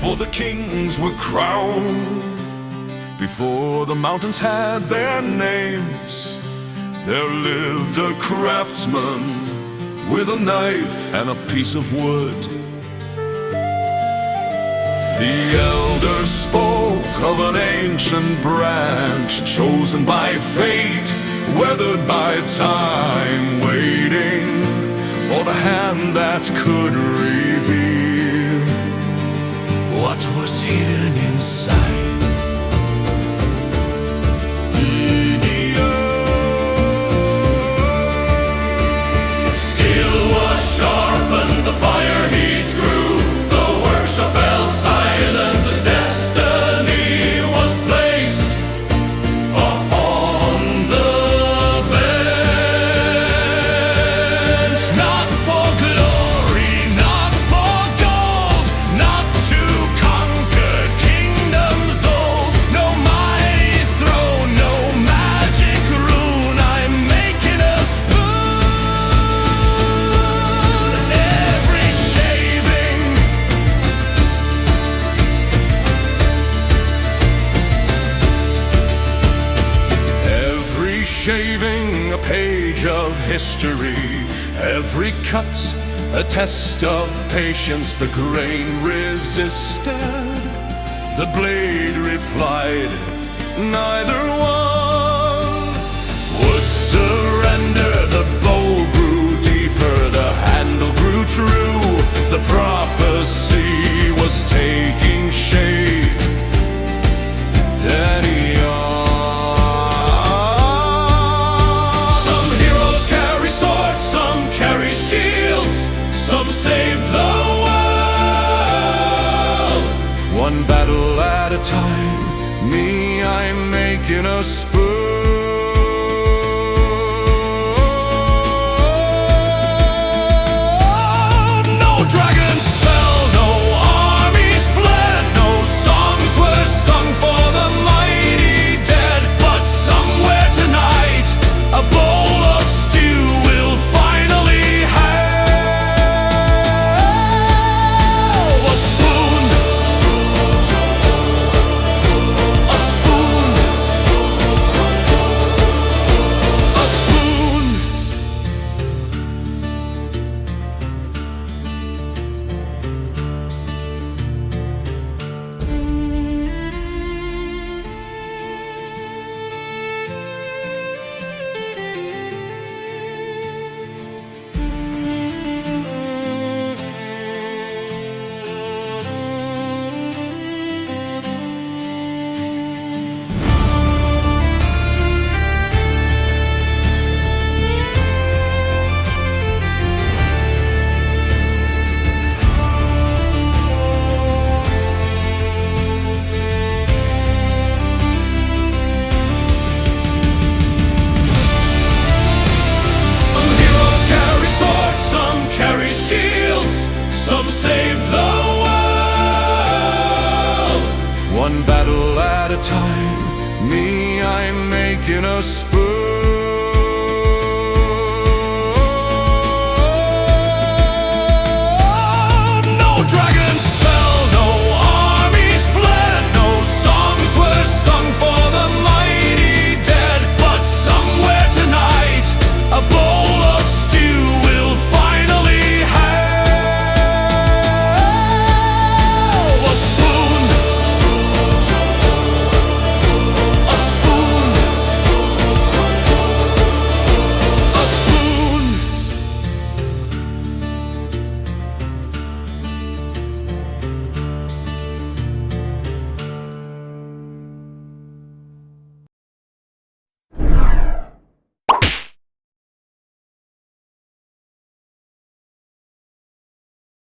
for the kings were crowned. Before the mountains had their names, there lived a craftsman with a knife and a piece of wood. The elder spoke of an ancient branch, chosen by fate, weathered by time, waiting for the hand that could reveal what was hidden inside. Shaving a page of history, every cut a test of patience. The grain resisted, the blade replied, neither one would surrender. The bow grew deeper, the handle grew true. The prophecy was taking shape, and one battle at a time, me, I'm making a spoon. No dragons fell, no armies fled, no songs were sung for the mighty dead. But somewhere tonight, a bowl of stew will finally have a spoon. Some save the world. One battle at a time, me, I'm making a spoon.